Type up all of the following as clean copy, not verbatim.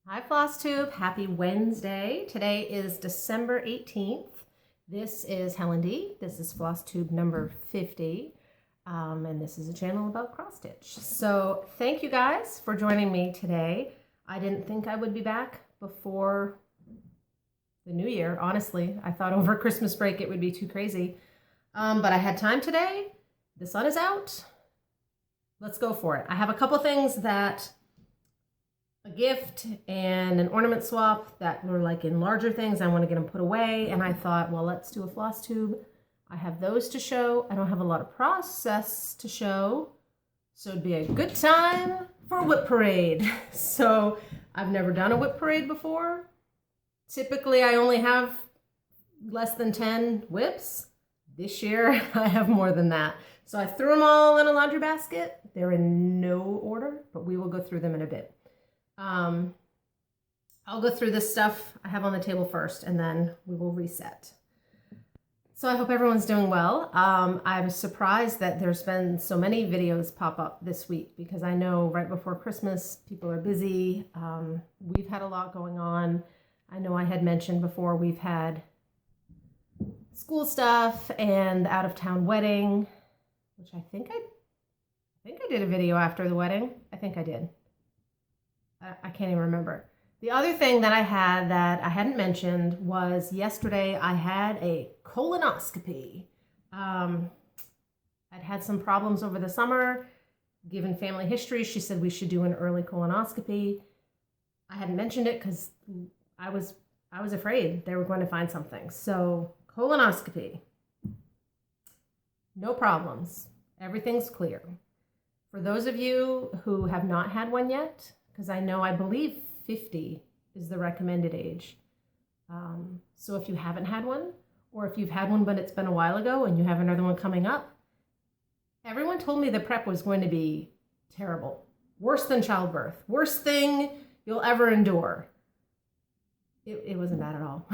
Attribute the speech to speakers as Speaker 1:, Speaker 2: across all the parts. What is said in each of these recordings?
Speaker 1: Hi Flosstube, happy Wednesday. Today is December 18th. This is Helen D. This is Flosstube number 50. And this is a channel about cross stitch. So thank you guys for joining me today. I didn't think I would be back before the new year. Honestly, I thought over Christmas break it would be too crazy. But I had time today. The sun is out. Let's go for it. I have a couple things that a gift and an ornament swap that were like in larger things. I want to get them put away. And I thought, well, let's do a floss tube. I have those to show. I don't have a lot of process to show. So it'd be a good time for a WIP parade. So I've never done a WIP parade before. Typically, I only have less than 10 WIPs. This year, I have more than that. So I threw them all in a laundry basket. They're in no order, but we will go through them in a bit. I'll go through this stuff I have on the table first, and then we will reset. So I hope everyone's doing well. I'm surprised that there's been so many videos pop up this week because I know right before Christmas, people are busy. We've had a lot going on. I know I had mentioned before we've had school stuff and the out-of-town wedding, which I think I did a video after the wedding. I think I did. I can't even remember. The other thing that I had that I hadn't mentioned was yesterday I had a colonoscopy. I'd had some problems over the summer. Given family history, she said we should do an early colonoscopy. I hadn't mentioned it because I was afraid they were going to find something. So colonoscopy, no problems. Everything's clear. For those of you who have not had one yet, because I believe 50 is the recommended age. So if you haven't had one, or if you've had one but it's been a while ago and you have another one coming up, everyone told me the prep was going to be terrible. Worse than childbirth. Worst thing you'll ever endure. It wasn't bad at all.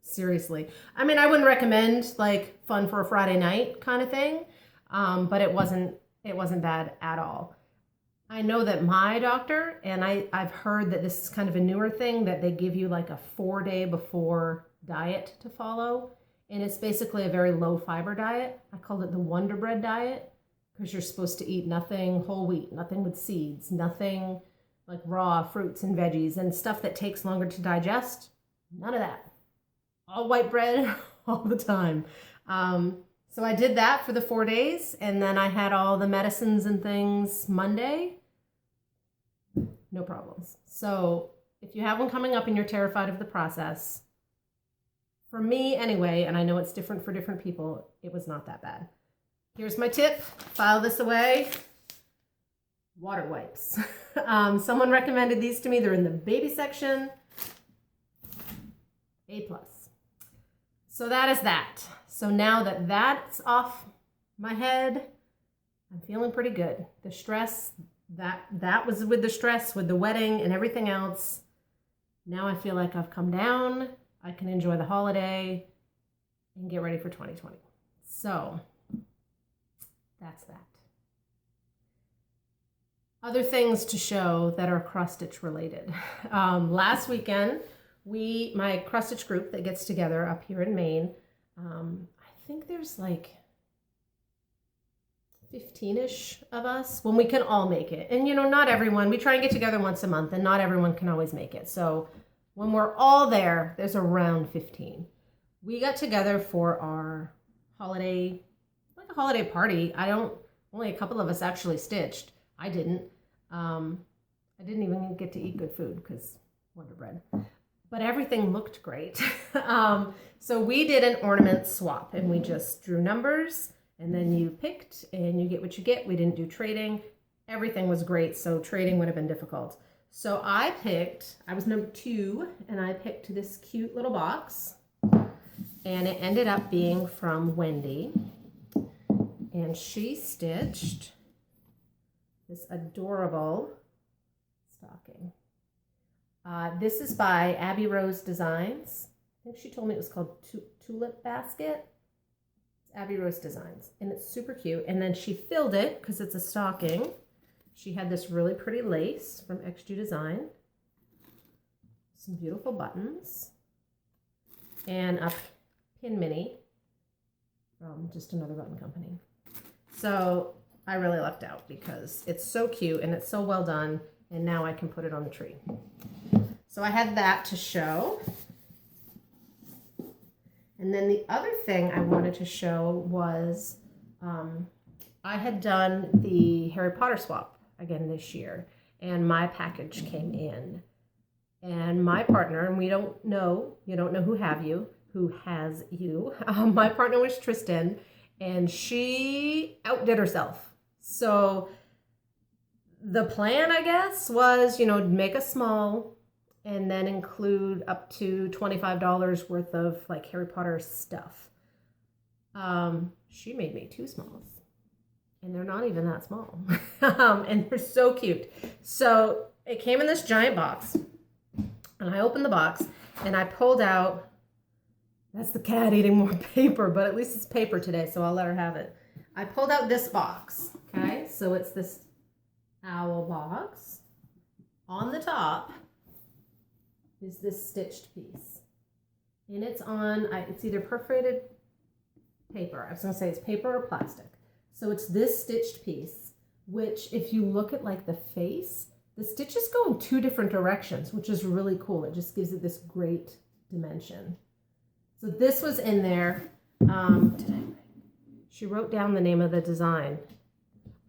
Speaker 1: Seriously. I mean, I wouldn't recommend like fun for a Friday night kind of thing, but it wasn't bad at all. I know that my doctor, and I've heard that this is kind of a newer thing, that they give you like a 4-day before diet to follow. And it's basically a very low fiber diet. I called it the Wonder Bread diet because you're supposed to eat nothing whole wheat, nothing with seeds, nothing like raw fruits and veggies and stuff that takes longer to digest. None of that. All white bread all the time. So I did that for the 4 days, and then I had all the medicines and things Monday. No problems. So if you have one coming up and you're terrified of the process, for me anyway, and I know it's different for different people, it was not that bad. Here's my tip. File this away. Water wipes. Someone recommended these to me. They're in the baby section. A+. So that is that. So now that that's off my head, I'm feeling pretty good. The stress, that was with the stress, with the wedding and everything else. Now I feel like I've come down. I can enjoy the holiday and get ready for 2020. So that's that. Other things to show that are cross-stitch related. Last weekend, my cross-stitch group that gets together up here in Maine, I think there's like 15-ish of us when we can all make it. And not everyone, we try and get together once a month and not everyone can always make it. So when we're all there, there's around 15. We got together for our holiday, like a holiday party. Only a couple of us actually stitched. I didn't. I didn't even get to eat good food because Wonder Bread. But everything looked great. So we did an ornament swap and we just drew numbers and then you picked and you get what you get. We didn't do trading. Everything was great, so trading would have been difficult. So I was number 2, and I picked this cute little box, and it ended up being from Wendy. And she stitched this adorable stocking. This is by Abby Rose Designs. I think she told me it was called Tulip Basket. It's Abby Rose Designs, and it's super cute. And then she filled it, because it's a stocking, She had this really pretty lace from XG Design. some beautiful buttons, and a pin mini from just another button company. So I really lucked out because it's so cute and it's so well done, and now I can put it on the tree. So I had that to show. And then the other thing I wanted to show was I had done the Harry Potter swap again this year, and my package came in. And my partner, and you don't know who has you. My partner was Tristan, and she outdid herself. So the plan, I guess, was, make a small and then include up to $25 worth of like Harry Potter stuff. She made me 2 smalls, and they're not even that small. And they're so cute. So it came in this giant box, and I opened the box and I pulled out, that's the cat eating more paper, but at least it's paper today, so I'll let her have it. I pulled out this box, okay? So it's this owl box. On the top is this stitched piece. And it's on, it's either perforated paper. I was gonna say it's paper or plastic. So it's this stitched piece, which if you look at like the face, the stitches go in 2 different directions, which is really cool. It just gives it this great dimension. So this was in there. She wrote down the name of the design.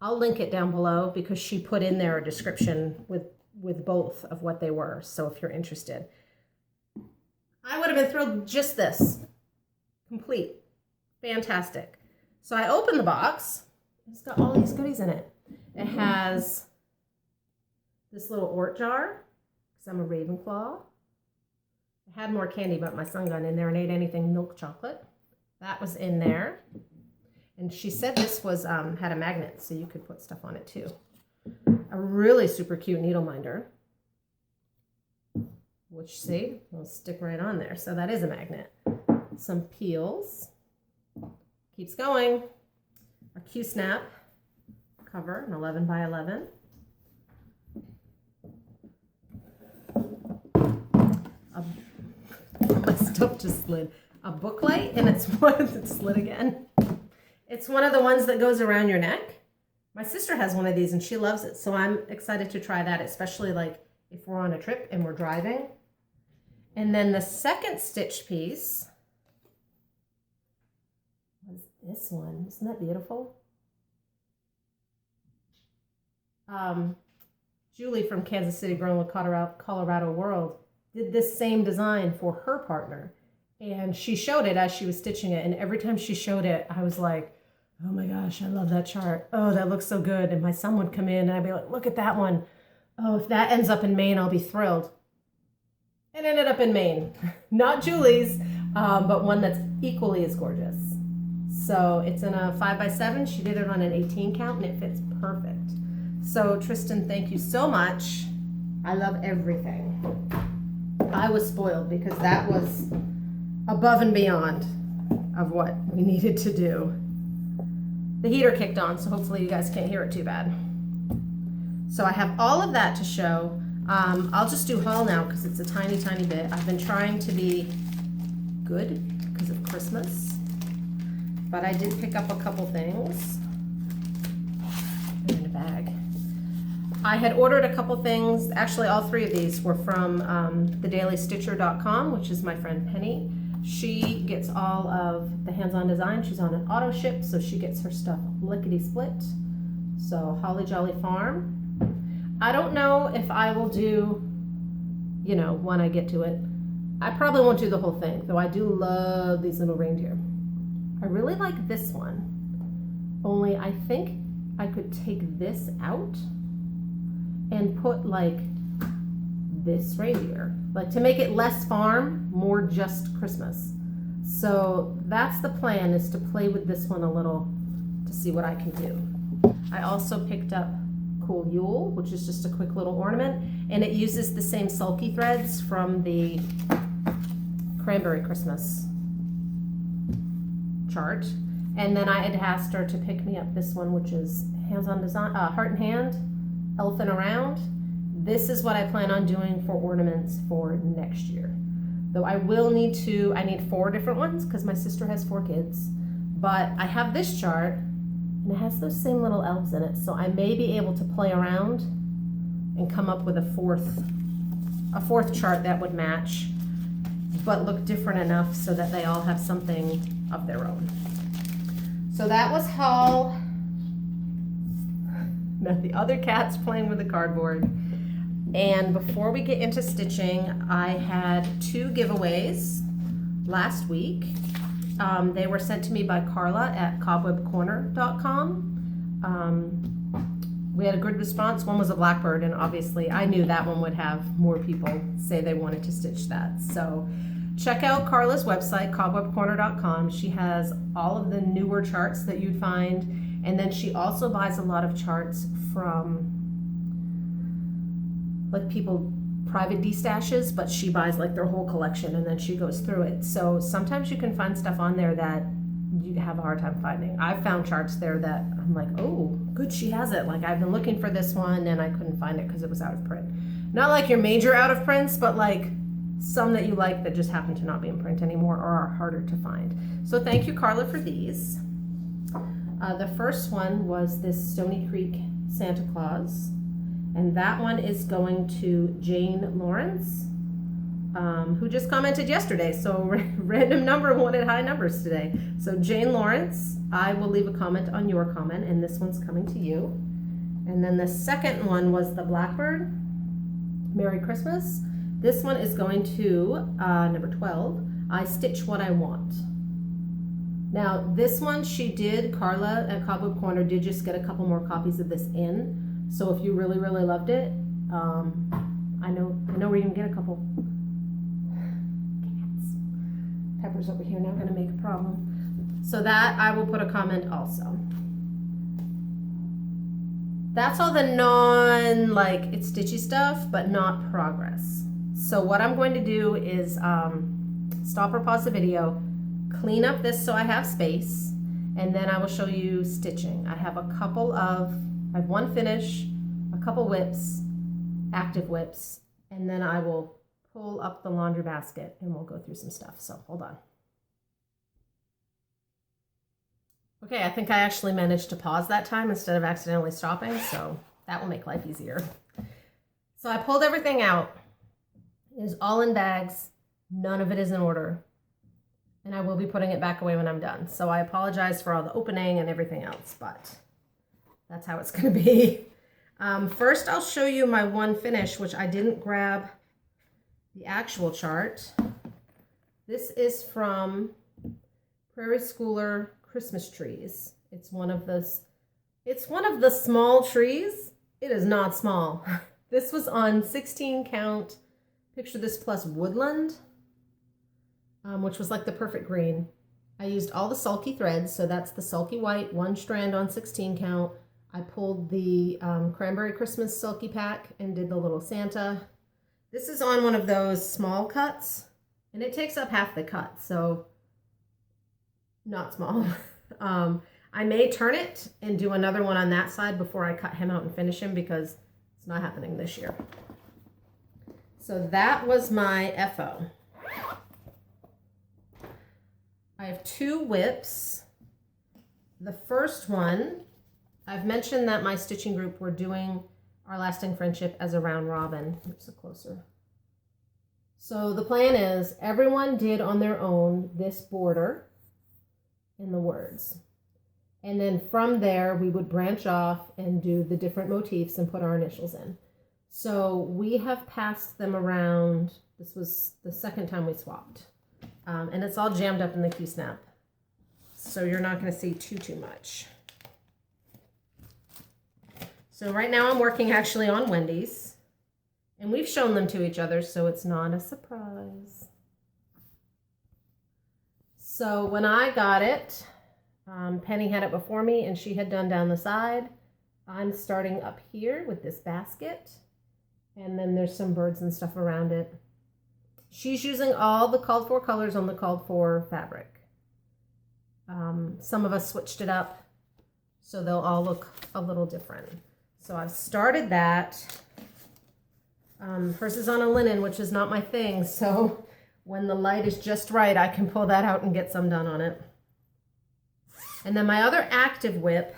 Speaker 1: I'll link it down below because she put in there a description with both of what they were. So if you're interested, I would have been thrilled with just this. Complete. Fantastic. So I opened the box. It's got all these goodies in it. It has this little Ort jar, because I'm a Ravenclaw. I had more candy, but my son got in there and ate anything milk chocolate. That was in there. And she said this was had a magnet, so you could put stuff on it too. A really super cute needle minder, which, see, will stick right on there. So that is a magnet. Some peels. Keeps going. A Q-snap cover, an 11 by 11. My stuff just slid. A book light, and it's one that slid again. It's one of the ones that goes around your neck. My sister has one of these and she loves it, so I'm excited to try that, especially like if we're on a trip and we're driving. And then the second stitch piece was this one. Isn't that beautiful? Julie from Kansas City, Grown with Colorado World, did this same design for her partner. And she showed it as she was stitching it. And every time she showed it, I was like, oh my gosh, I love that chart. Oh, that looks so good. And my son would come in and I'd be like, look at that one. Oh, if that ends up in Maine, I'll be thrilled. It ended up in Maine. Not Julie's, but one that's equally as gorgeous. So it's in a 5x7. She did it on an 18 count and it fits perfect. So Tristan, thank you so much. I love everything. I was spoiled because that was above and beyond of what we needed to do. The heater kicked on, so hopefully you guys can't hear it too bad. So I have all of that to show. I'll just do haul now because it's a tiny, tiny bit. I've been trying to be good because of Christmas, but I did pick up a couple things. They're in a bag. I had ordered a couple things. Actually, all 3 of these were from thedailystitcher.com, which is my friend Penny. She gets all of the hands-on design. She's on an auto ship, so she gets her stuff lickety-split. So Holly Jolly Farm. I don't know if I will do, when I get to it. I probably won't do the whole thing, though I do love these little reindeer. I really like this one, only I think I could take this out and put like this reindeer, like to make it less farm, more just Christmas. So that's the plan, is to play with this one a little to see what I can do. I also picked up Cool Yule, which is just a quick little ornament, and it uses the same sulky threads from the Cranberry Christmas chart. And then I had asked her to pick me up this one, which is hands-on design, heart and hand, elfing around. this is what I plan on doing for ornaments for next year. Though I need 4 different ones because my sister has 4 kids. But I have this chart and it has those same little elves in it. So I may be able to play around and come up with a fourth chart that would match, but look different enough so that they all have something of their own. So that was haul. Now the other cat's playing with the cardboard. And before we get into stitching, I had 2 giveaways last week. They were sent to me by Carla at cobwebcorner.com. We had a good response. One was a blackbird, and obviously I knew that one would have more people say they wanted to stitch that. So check out Carla's website, cobwebcorner.com. She has all of the newer charts that you'd find, and then she also buys a lot of charts from like people private destashes, but she buys like their whole collection and then she goes through it. So sometimes you can find stuff on there that you have a hard time finding. I've found charts there that I'm like, oh, good, she has it. Like I've been looking for this one and I couldn't find it because it was out of print. Not like your major out of prints, but like some that you like that just happen to not be in print anymore or are harder to find. So thank you, Carla, for these. The first one was this Stony Creek Santa Claus. And that one is going to Jane Lawrence, who just commented yesterday. So random number wanted high numbers today. So Jane Lawrence, I will leave a comment on your comment, and this one's coming to you. And then the second one was the Blackbird, Merry Christmas. This one is going to number 12, I Stitch What I Want. Now this one Carla at Cobweb Corner did just get a couple more copies of this in. So if you really, really loved it, I know where you can get a couple. Cats. Pepper's over here now, gonna make a problem. So that I will put a comment also. That's all the it's stitchy stuff, but not progress. So what I'm going to do is stop or pause the video, clean up this so I have space, and then I will show you stitching. I have one finish, a couple whips, active whips, and then I will pull up the laundry basket and we'll go through some stuff. So hold on. Okay, I think I actually managed to pause that time instead of accidentally stopping, so that will make life easier. So I pulled everything out. It is all in bags. None of it is in order. And I will be putting it back away when I'm done. So I apologize for all the opening and everything else, but that's how it's going to be. First, I'll show you my one finish, which I didn't grab the actual chart. This is from Prairie Schooler Christmas Trees. It's one of the small trees. It is not small. This was on 16 count, picture this plus woodland, which was like the perfect green. I used all the sulky threads, so that's the sulky white, 1 strand on 16 count. I pulled the Cranberry Christmas sulky pack and did the little Santa. This is on one of those small cuts, and it takes up half the cut, so not small. I may turn it and do another one on that side before I cut him out and finish him because it's not happening this year. So that was my FO. I have 2 whips. The first one, I've mentioned that my stitching group, we're doing our Lasting Friendship as a round robin. Oops, a closer. So the plan is everyone did on their own this border in the words. And then from there, we would branch off and do the different motifs and put our initials in. So we have passed them around. This was the second time we swapped. And it's all jammed up in the Q-snap. So you're not going to see too much. So right now I'm working actually on Wendy's, and we've shown them to each other, so it's not a surprise. So when I got it, Penny had it before me and she had done down the side. I'm starting up here with this basket, and then there's some birds and stuff around it. She's using all the called for colors on the called for fabric. Some of us switched it up so they'll all look a little different. So I've started that. Hers is on a linen, which is not my thing, so when the light is just right, I can pull that out and get some done on it. And then my other active WIP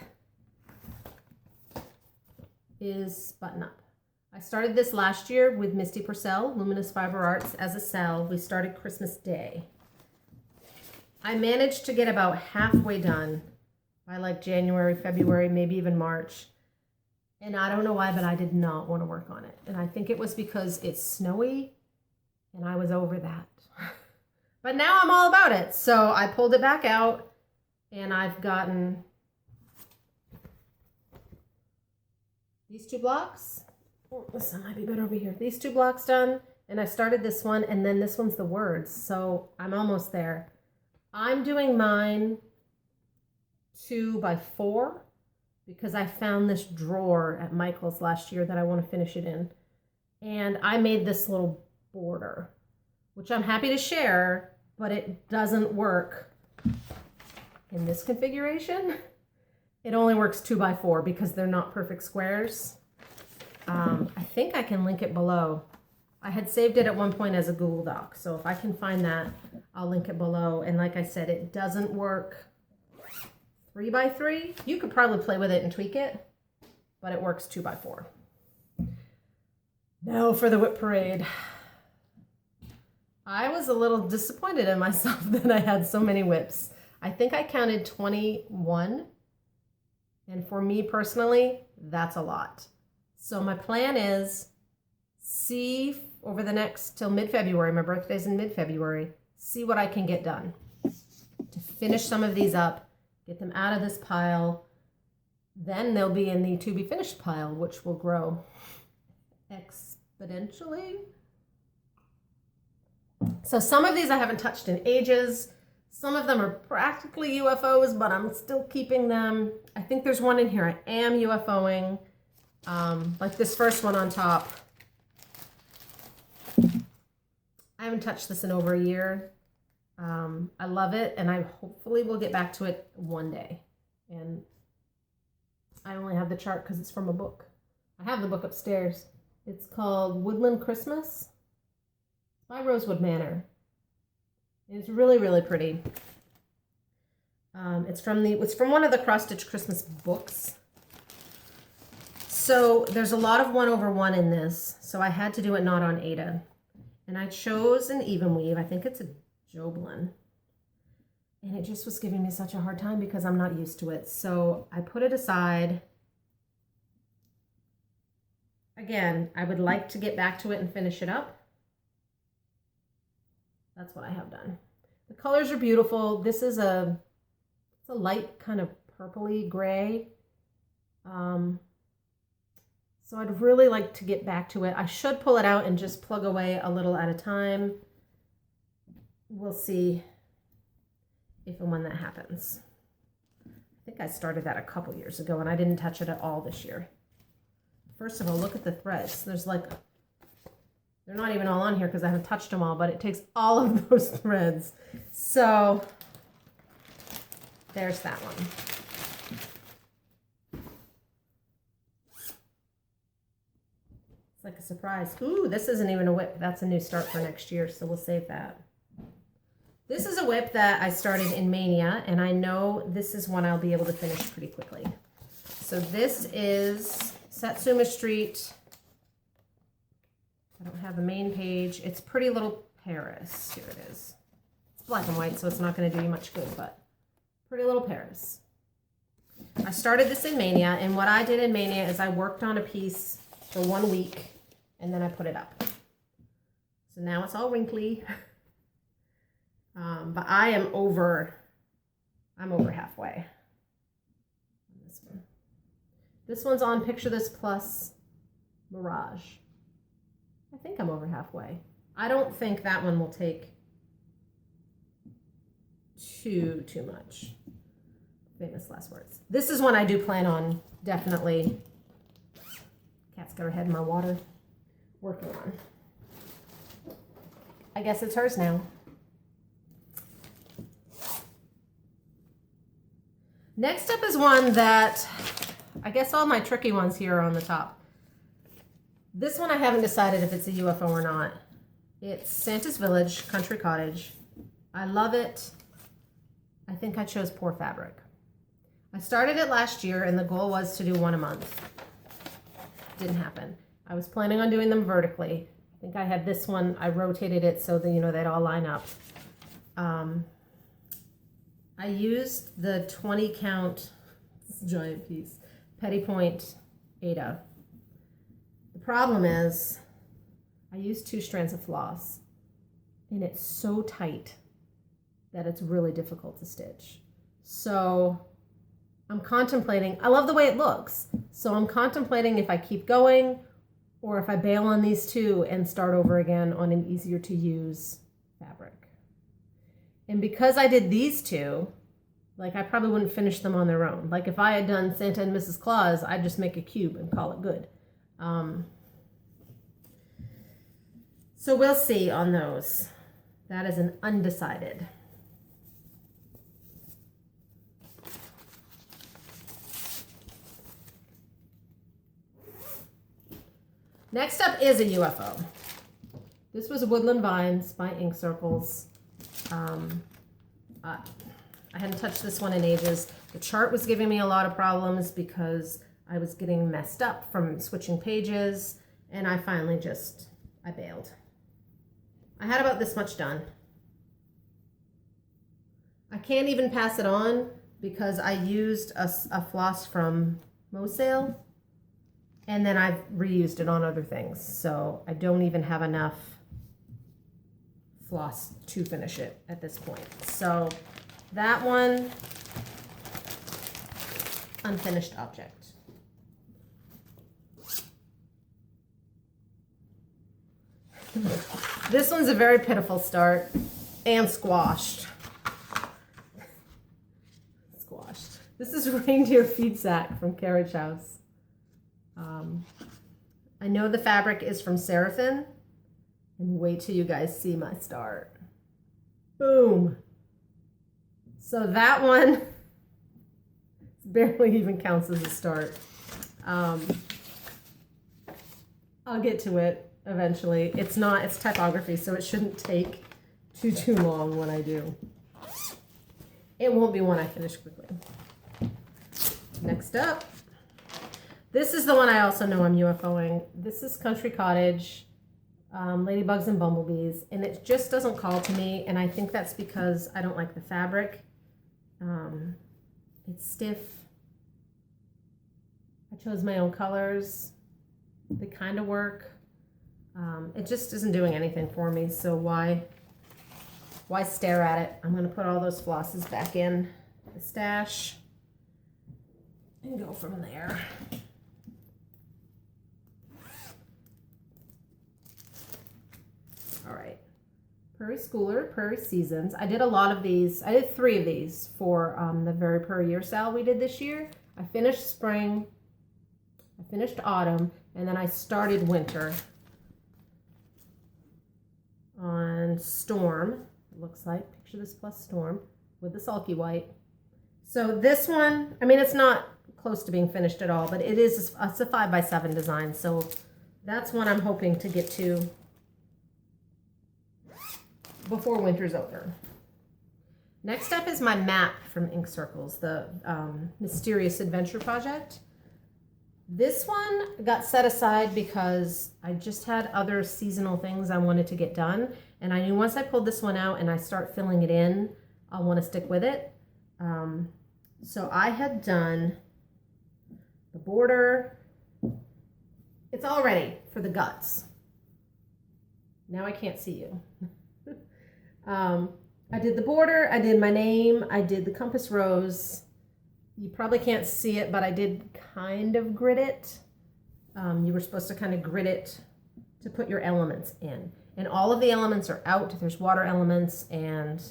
Speaker 1: is Button Up. I started this last year with Misty Purcell, Luminous Fiber Arts, as a cell. We started Christmas Day. I managed to get about halfway done by like January, February, maybe even March. And I don't know why, but I did not want to work on it. And I think it was because it's snowy and I was over that. But now I'm all about it. So I pulled it back out and I've gotten these 2 blocks. Oh, this one might be better over here. These 2 blocks done. And I started this one and then this one's the words. So I'm almost there. I'm doing mine 2 by 4 because I found this drawer at Michael's last year that I want to finish it in. And I made this little border, which I'm happy to share, but it doesn't work in this configuration. It only works 2 by 4 because they're not perfect squares. I think I can link it below. I had saved it at one point as a Google Doc, so if I can find that, I'll link it below. And like I said, it doesn't work 3 by 3. You could probably play with it and tweak it, but it works 2 by 4. Now for the WIP parade. I was a little disappointed in myself that I had so many WIPs. I think I counted 21, and for me personally, that's a lot. So my plan is see over the next till mid-February, my birthday's in mid-February, see what I can get done to finish some of these up, get them out of this pile. Then they'll be in the to be finished pile, which will grow exponentially. So some of these I haven't touched in ages. Some of them are practically UFOs, but I'm still keeping them. I think there's one in here I am UFOing. Like this first one on top. I haven't touched this in over a year. I love it, and I hopefully will get back to it one day. And I only have the chart because it's from a book. I have the book upstairs. It's called Woodland Christmas by Rosewood Manor. It's really, really pretty. It's from one of the cross-stitch Christmas books. So there's a lot of 1/1 in this, so I had to do it not on Aida. And I chose an even weave. I think it's a Joblin. And it just was giving me such a hard time because I'm not used to it. So I put it aside. Again, I would like to get back to it and finish it up. That's what I have done. The colors are beautiful. This is it's a light kind of purpley gray. So I'd really like to get back to it. I should pull it out and just plug away a little at a time. We'll see if and when that happens. I think I started that a couple years ago and I didn't touch it at all this year. First of all, look at the threads. There's like, they're not even all on here because I haven't touched them all, but it takes all of those threads. So there's that one. It's like a surprise. Ooh, this isn't even a WIP. That's a new start for next year, so we'll save that. This is a WIP that I started in Mania, and I know this is one I'll be able to finish pretty quickly. So this is Satsuma Street. I don't have the main page. It's Pretty Little Paris. Here it is. It's black and white, so it's not going to do you much good, but Pretty Little Paris. I started this in Mania, and what I did in Mania is I worked on a piece for 1 week, and then I put it up. So now it's all wrinkly. But I'm over halfway on this one. This one's on Picture This Plus Mirage. I think I'm over halfway. I don't think that one will take too much. Famous last words. This is one I do plan on definitely. Cat's got her head in my water. Working on. I guess it's hers now. Next up is one that, I guess all my tricky ones here are on the top. This one I haven't decided if it's a UFO or not. It's Santa's Village Country Cottage. I love it. I think I chose poor fabric. I started it last year and the goal was to do one a month. Didn't happen. I was planning on doing them vertically. I think I had this one, I rotated it so that, you know, they'd all line up. I used the 20 count giant piece, Petty Point Ada. The problem is I used 2 strands of floss and it's so tight that it's really difficult to stitch. So I'm contemplating, I love the way it looks. So I'm contemplating if I keep going or if I bail on these 2 and start over again on an easier to use fabric. And because I did these 2, like I probably wouldn't finish them on their own. Like if I had done Santa and Mrs. Claus, I'd just make a cube and call it good. So we'll see on those. That is an undecided. Next up is a UFO. This was Woodland Vines by Ink Circles. I hadn't touched this one in ages. The chart was giving me a lot of problems because I was getting messed up from switching pages, and I finally I bailed. I had about this much done. I can't even pass it on because I used a floss from Mosale, and then I've reused it on other things. So I don't even have enough floss to finish it at this point. So that one, unfinished object. This one's a very pitiful start and squashed. Squashed. This is Reindeer Feed Sack from Carriage House. I know the fabric is from Seraphim, and wait till you guys see my start. Boom. So that one barely even counts as a start. I'll get to it eventually. It's typography, so it shouldn't take too long when I do. It won't be one I finish quickly. Next up, this is the one I also know I'm UFOing. This is Country Cottage, Ladybugs and Bumblebees, and it just doesn't call to me, and I think that's because I don't like the fabric. It's stiff. I chose my own colors. They kind of work. It just isn't doing anything for me, so why stare at it? I'm going to put all those flosses back in the stash and go from there. All right. Prairie Schooler, Prairie Seasons. I did a lot of these. I did 3 of these for the very per year sale we did this year. I finished spring, I finished autumn, and then I started winter on Storm. It looks like, picture this plus Storm with the sulky white. So this one, I mean, it's not close to being finished at all, but it's a 5x7 design. So that's one I'm hoping to get to before winter's over. Next up is my map from Ink Circles, the Mysterious Adventure Project. This one got set aside because I just had other seasonal things I wanted to get done, and I knew once I pulled this one out and I start filling it in, I'll want to stick with it. So I had done the border. It's all ready for the guts. Now I can't see you. I did the border, I did my name, I did the compass rose. You probably can't see it, but I did kind of grid it. You were supposed to kind of grid it to put your elements in. And all of the elements are out. There's water elements and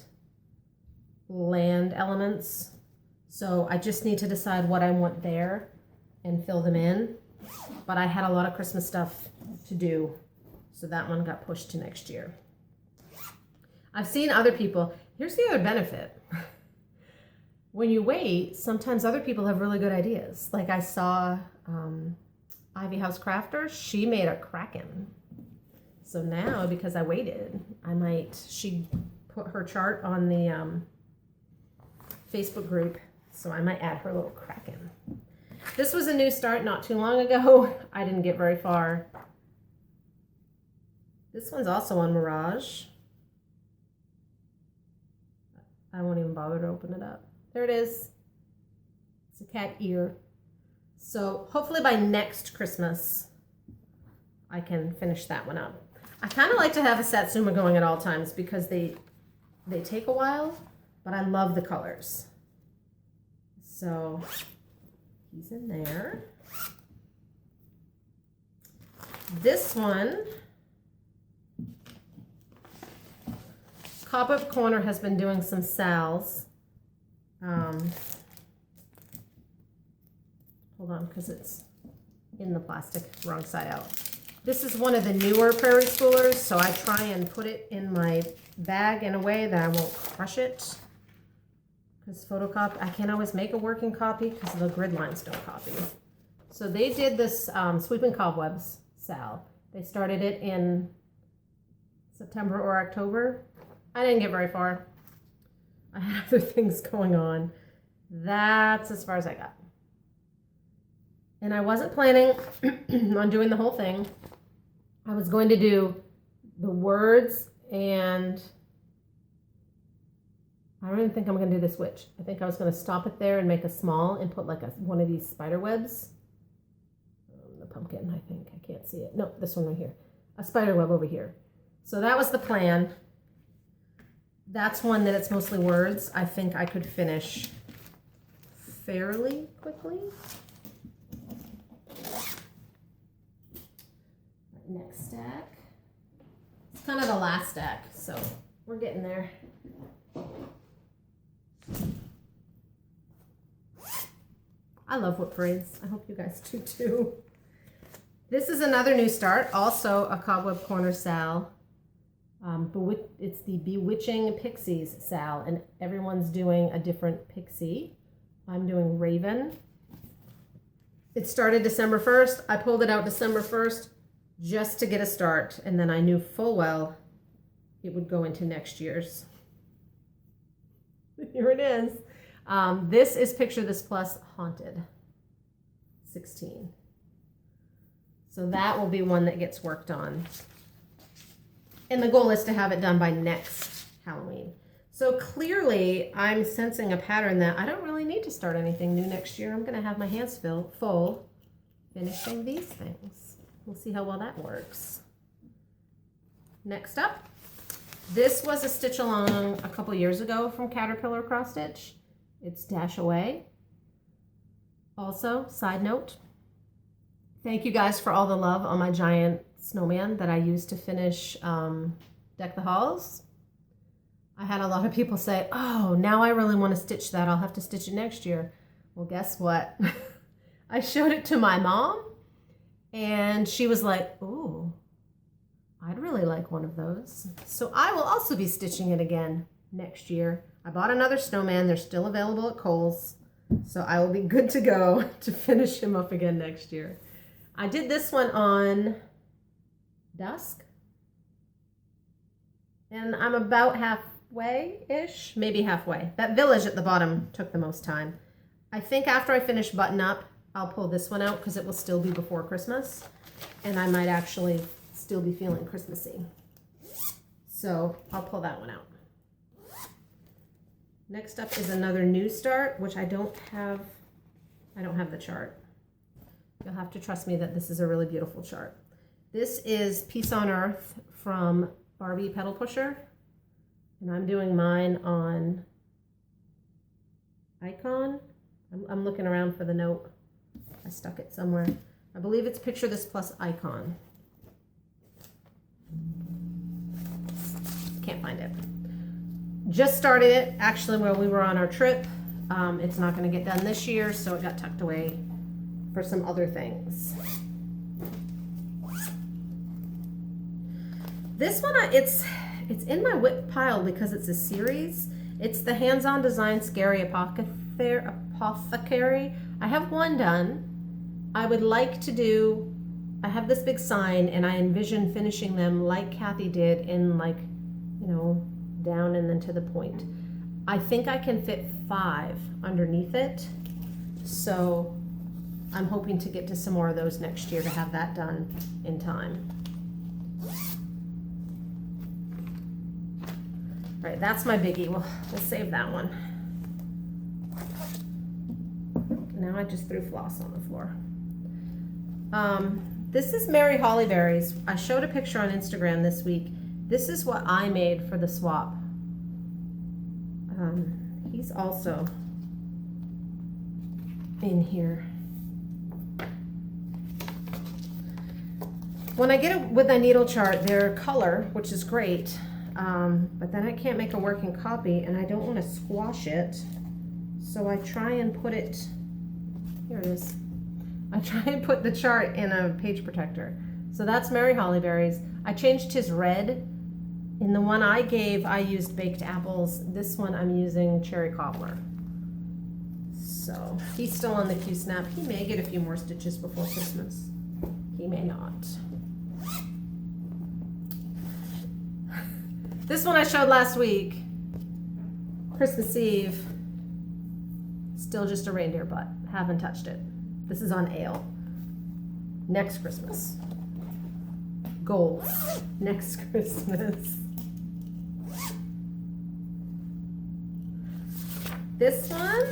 Speaker 1: land elements. So I just need to decide what I want there and fill them in. But I had a lot of Christmas stuff to do, so that one got pushed to next year. I've seen other people. Here's the other benefit. When you wait, sometimes other people have really good ideas. Like I saw Ivy House Crafter, she made a kraken. So now, because I waited, she put her chart on the Facebook group, so I might add her little kraken. This was a new start not too long ago. I didn't get very far. This one's also on Mirage. I won't even bother to open it up. There it is. It's a cat ear. So hopefully by next Christmas, I can finish that one up. I kind of like to have a Satsuma going at all times because they take a while, but I love the colors. So he's in there. This one, Cobweb Corner has been doing some sals. Hold on, because it's in the plastic, wrong side out. This is one of the newer Prairie Schoolers, so I try and put it in my bag in a way that I won't crush it. Because photocopy, I can't always make a working copy because the grid lines don't copy. So they did this Sweeping Cobwebs sal. They started it in September or October. I didn't get very far. I had other things going on. That's as far as I got. And I wasn't planning on doing the whole thing. I was going to do the words, and I don't even think I'm going to do this witch. I think I was going to stop it there and make a small and put like one of these spider webs. The pumpkin, I think. I can't see it. No, this one right here. A spider web over here. So that was the plan. That's one that it's mostly words. I think I could finish fairly quickly. Next stack. It's kind of the last stack, so we're getting there. I love WIP parades. I hope you guys do too. This is another new start, also a Cobweb Corner sal. It's the Bewitching Pixies sal, and everyone's doing a different pixie. I'm doing Raven. It started December 1st. I pulled it out December 1st. Just to get a start, and then I knew full well it would go into next year's. Here it is. This is Picture This Plus Haunted 16. So that will be one that gets worked on. And the goal is to have it done by next Halloween. So clearly I'm sensing a pattern that I don't really need to start anything new next year. I'm going to have my hands full finishing these things. We'll see how well that works. Next up, this was a stitch along a couple years ago from NataliCrossStitch. It's Dash Away. Also, side note, thank you guys for all the love on my giant snowman that I used to finish Deck the Halls. I had a lot of people say, oh, now I really want to stitch that. I'll have to stitch it next year. Well, guess what? I showed it to my mom. And she was like, ooh, I'd really like one of those. So I will also be stitching it again next year. I bought another snowman. They're still available at Kohl's. So I will be good to go to finish him up again next year. I did this one on dusk. And I'm about halfway-ish, maybe halfway. That village at the bottom took the most time. I think after I finish Button Up, I'll pull this one out because it will still be before Christmas, and I might actually still be feeling Christmassy. So I'll pull that one out. Next up is another new start, which I don't have the chart. You'll have to trust me that this is a really beautiful chart. This is Peace on Earth from Barbie Pedal Pusher, and I'm doing mine on Icon. I'm looking around for the note. I stuck it somewhere. I believe it's Picture This Plus Icon. Can't find it. Just started it actually while we were on our trip. It's not going to get done this year, so it got tucked away for some other things. This one, it's in my WIP pile because it's a series. It's the Hands-On Design Scary Apothecary. I have one done, I would like to do, I have this big sign and I envision finishing them like Kathy did in like, you know, down and then to the point. I think I can fit 5 underneath it. So I'm hoping to get to some more of those next year to have that done in time. All right, that's my biggie. We'll save that one. Now I just threw floss on the floor. This is Mary Hollyberries. I showed a picture on Instagram this week. This is what I made for the swap. He's also in here. When I get it with my needle chart, they're color, which is great, but then I can't make a working copy and I don't want to squash it. So I try and put it, here it is. I try and put the chart in a page protector. So that's Mary Hollyberries. I changed his red. In the one I gave, I used baked apples. This one I'm using cherry cobbler. So he's still on the Q-snap. He may get a few more stitches before Christmas. He may not. This one I showed last week. Christmas Eve. Still just a reindeer butt. Haven't touched it. This is on ale. Next Christmas. Goals. Next Christmas. This one,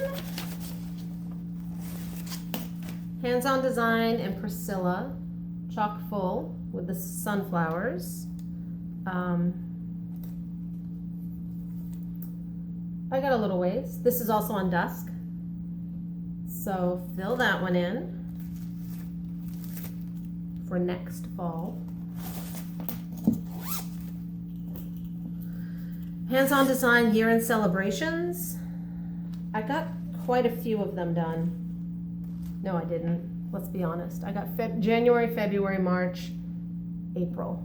Speaker 1: Hands-On Design and Priscilla, chock full with the sunflowers. I got a little ways. This is also on dusk. So fill that one in for next fall. Hands-On Design year-end celebrations. I got quite a few of them done. No, I didn't. Let's be honest. I got January, February, March, April.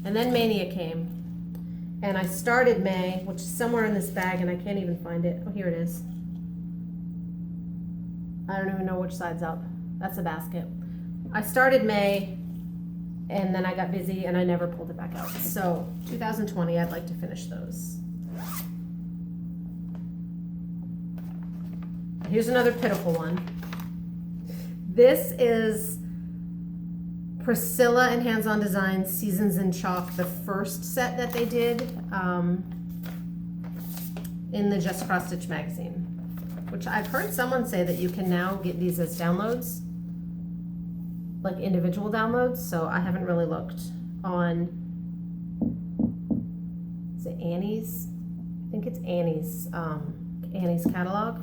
Speaker 1: And then Mania came. And I started May, which is somewhere in this bag and I can't even find it. Oh, here it is. I don't even know which side's up. That's a basket. I started May and then I got busy and I never pulled it back out. So 2020, I'd like to finish those. Here's another pitiful one. This is Priscilla and Hands-On Design Seasons in Chalk, the first set that they did in the Just Cross Stitch magazine, which I've heard someone say that you can now get these as downloads, like individual downloads, so I haven't really looked on, is it Annie's? I think it's Annie's catalog.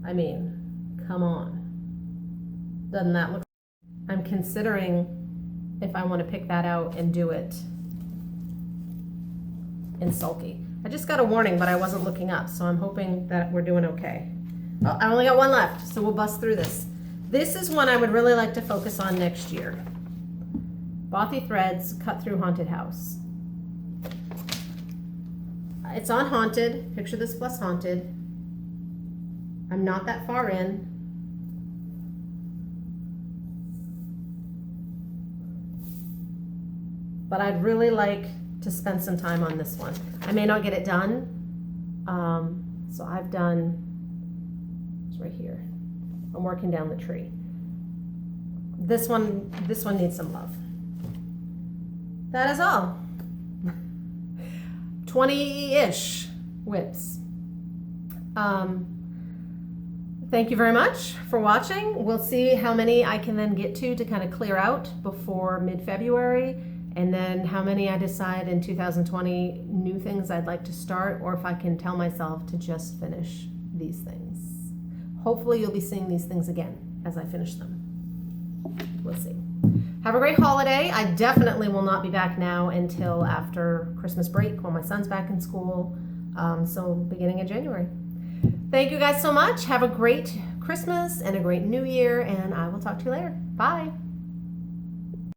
Speaker 1: I mean, come on. Doesn't that look? I'm considering if I want to pick that out and do it in Sulky. I just got a warning, but I wasn't looking up, so I'm hoping that we're doing okay. Oh, I only got one left, so we'll bust through this. This is one I would really like to focus on next year. Bothy Threads Cut Through Haunted House. It's on Haunted. Picture this plus Haunted. I'm not that far in. But I'd really like to spend some time on this one. I may not get it done. So I've done, it's right here. I'm working down the tree. This one needs some love. That is all. 20-ish WIPs. Thank you very much for watching. We'll see how many I can then get to kind of clear out before mid-February, and then how many I decide in 2020 new things I'd like to start, or if I can tell myself to just finish these things. Hopefully you'll be seeing these things again as I finish them. We'll see. Have a great holiday. I definitely will not be back now until after Christmas break when my son's back in school, so beginning of January. Thank you guys so much. Have a great Christmas and a great New Year, and I will talk to you later. Bye.